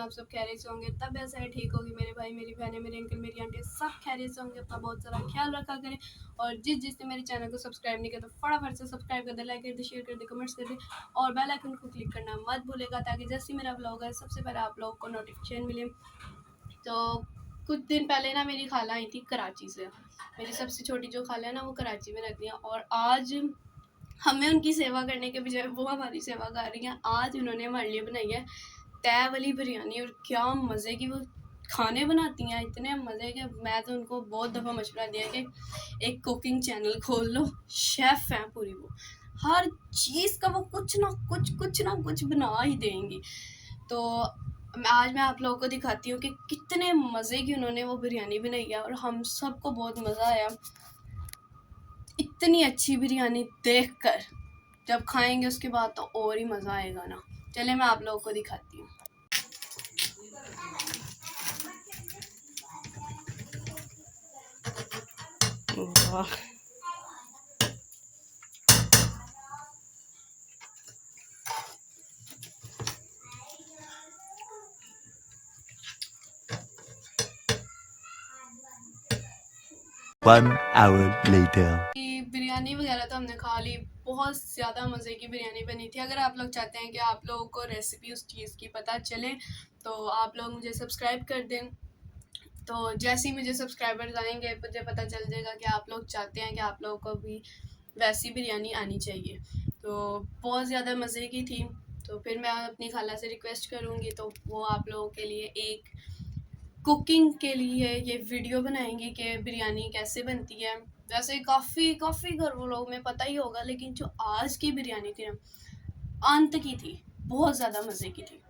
आप सब खैरियत से होंगे, तबीयत से ठीक होगी। मेरे भाई, मेरी बहनें, मेरे अंकल, मेरी आंटी सब खैरियत से होंगे। अपना बहुत सारा ख्याल रखा करें। और जिसने मेरे चैनल को सब्सक्राइब नहीं किया तो फटाफट से सब्सक्राइब कर दे, लाइक कर दे, शेयर कर दे, कमेंट्स कर दे और बेल आइकन को क्लिक करना मत भूलेगा, ताकि जैसे ही मेरा ब्लॉग है सबसे पहले आप लोगों को नोटिफिकेशन मिले। तो कुछ दिन पहले ना मेरी खाला आई थी कराची से। मेरी सबसे छोटी जो खाला है ना वो कराची में रहती है, और आज हमें उनकी सेवा करने के बजाय वो हमारी सेवा कर रही हैं। आज उन्होंने हमारे लिए बनाई है तय वाली बिरयानी, और क्या मज़े की वो खाने बनाती हैं, इतने मज़े के। मैं तो उनको बहुत दफ़ा मशवरा दिया कि एक कुकिंग चैनल खोल लो। शेफ़ हैं पूरी वो, हर चीज़ का वो कुछ ना कुछ बना ही देंगी। तो आज मैं आप लोगों को दिखाती हूँ कि कितने मज़े की उन्होंने वो बिरयानी बनाई है, और हम सबको बहुत मज़ा आया इतनी अच्छी बिरयानी देखकर। जब खाएंगे उसके बाद तो और ही मज़ा आएगा ना। चले मैं आप लोगों को दिखाती हूँ। वाह, 1 hour later. बिरयानी वगैरह तो हमने खा ली, बहुत ज़्यादा मज़े की बिरयानी बनी थी। अगर आप लोग चाहते हैं कि आप लोगों को रेसिपी उस चीज़ की पता चले तो आप लोग मुझे सब्सक्राइब कर दें। तो जैसे ही मुझे सब्सक्राइबर्स आएंगे मुझे पता चल जाएगा कि आप लोग चाहते हैं कि आप लोगों को भी वैसी बिरयानी आनी चाहिए। तो बहुत ज़्यादा मज़े की थी। तो फिर मैं अपनी खाला से रिक्वेस्ट करूँगी तो वो आप लोगों के लिए एक कुकिंग के लिए ये वीडियो बनाएंगी कि बिरयानी कैसे बनती है। वैसे काफ़ी घर लोग में पता ही होगा, लेकिन जो आज की बिरयानी थी ना, अंत की थी, बहुत ज़्यादा मज़े की थी।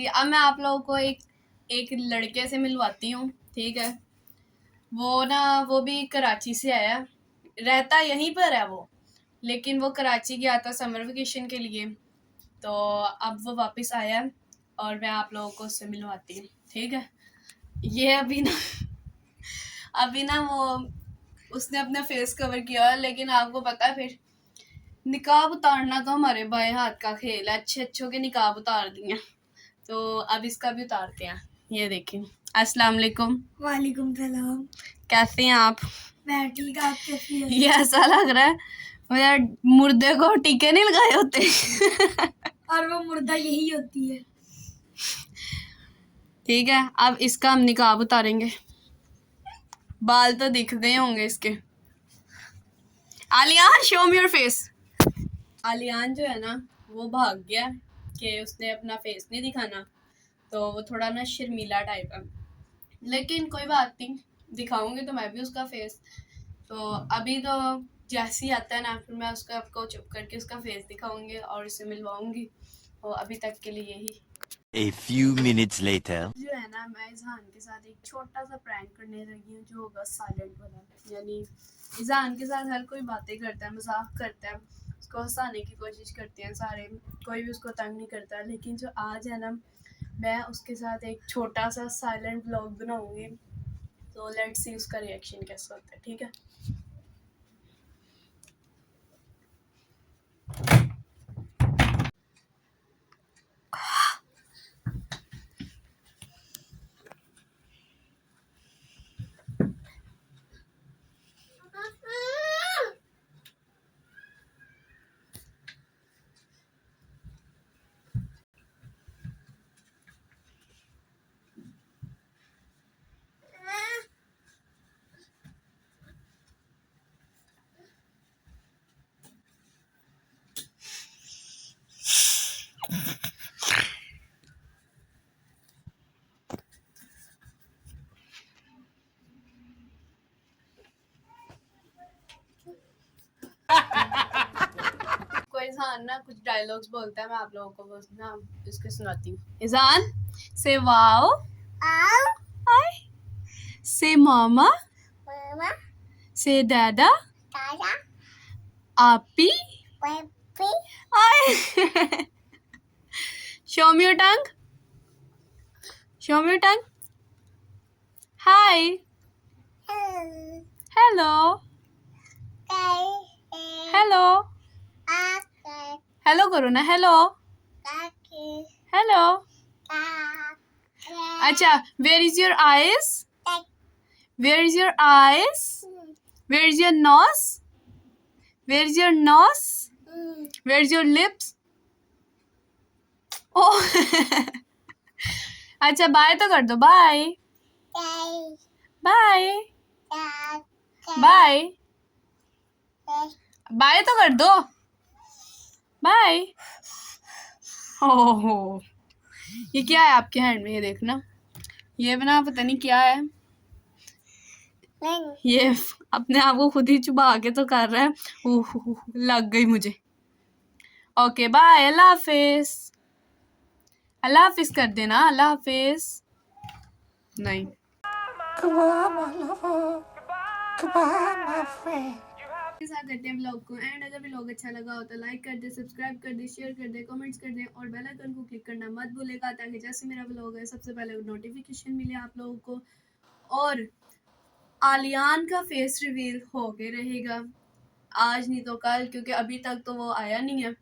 अब मैं आप लोगों को एक लड़के से मिलवाती हूँ, ठीक है। वो भी कराची से आया, रहता यहीं पर है वो, लेकिन वो कराची गया था समर वेकेशन के लिए। तो अब वो वापस आया और मैं आप लोगों को उससे मिलवाती हूँ, ठीक है। ये अभी ना वो उसने अपना फेस कवर किया है, लेकिन आपको पता है फिर निकाब उतारना तो हमारे बाएं हाथ का खेल है। अच्छे के निकाब उतार दिए, तो अब इसका भी उतारते हैं। ये देखिए। अस्सलाम वालेकुम। वालेकुम सलाम। कैसे हैं आप? मैं ठीक, आप कैसी हैं? ये ऐसा लग रहा है यार मुर्दे को टीके नहीं लगाए होते। और वो मुर्दा यही होती है। ठीक है, अब इसका हम निकाब उतारेंगे। बाल तो दिख गए होंगे इसके। Aliyan, show me your face. Aliyan जो है ना वो भाग गया कि उसने अपना फेस नहीं दिखाना, तो वो थोड़ा ना शर्मीला टाइप है। लेकिन कोई बात नहीं, दिखाऊंगी तो मैं भी उसका फेस। तो अभी तो जैसे ही आता है ना फिर मैं उसको आपको चुप करके उसका फेस दिखाऊंगी और उससे मिलवाऊंगी। और अभी तक के लिए यही। A few minutes later. जो है ना मैं इज़हान के साथ एक छोटा सा प्रैंक करने लगी हूँ, जो होगा साइलेंट वाला। यानी इज़हान के साथ हर कोई बातें करता है, मजाक करता है, उसको हंसाने की कोशिश करते हैं सारे, कोई भी उसको तंग नहीं करता। लेकिन जो आज है ना मैं उसके साथ एक छोटा सा साइलेंट व्लॉग बनाऊंगी। तो लेट्स सी उसका रिएक्शन कैसा होता है, ठीक है। कोई इज़हान ना कुछ डायलॉग्स बोलता है, मैं आप लोगों को वो ना इसके सुनाती हूँ। इज़हान से वाओ, हाय, से मामा, से दादा, आपी, आय। Show me your tongue, show me your tongue. Hi, hello, hello, hello करो ना, हेलो, हेलो। अच्छा, where is your eyes? Where is your eyes? Where is your nose? Where is your nose? Where is your lips? Oh अच्छा, bye तो कर दो। Bye bye bye bye तो कर दो। बाय। ओह, ये क्या है आपके हैंड में? ये देखना, ये बना पता नहीं क्या है। ये अपने आप को खुद ही चुबा के तो कर रहा है। ओह, लग गई मुझे। ओके बाय, अल्लाह हाफिज। अल्लाह हाफिज कर देना, अल्लाह हाफिज। नहीं, के साथ करते हैं व्लॉग को एंड। अगर व्लॉग अच्छा लगा हो तो लाइक कर दे, सब्सक्राइब कर दे, शेयर कर दे, कमेंट्स कर दे और बेल आइकन को क्लिक करना मत भूलेगा, ताकि जैसे मेरा व्लॉग है सबसे पहले नोटिफिकेशन मिले आप लोगों को। और आलियान का फेस रिवील हो के रहेगा, आज नहीं तो कल, क्योंकि अभी तक तो वो आया नहीं है।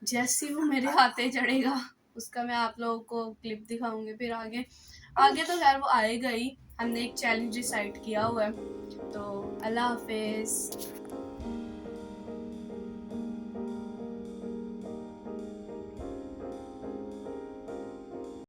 जैसे ही वो मेरे हाथे चढ़ेगा उसका मैं आप लोगों को क्लिप दिखाऊंगी। फिर आगे आगे तो खैर वो आएगा ही। हमने एक चैलेंज डिसाइड किया हुआ है। तो अल्लाह हाफिज।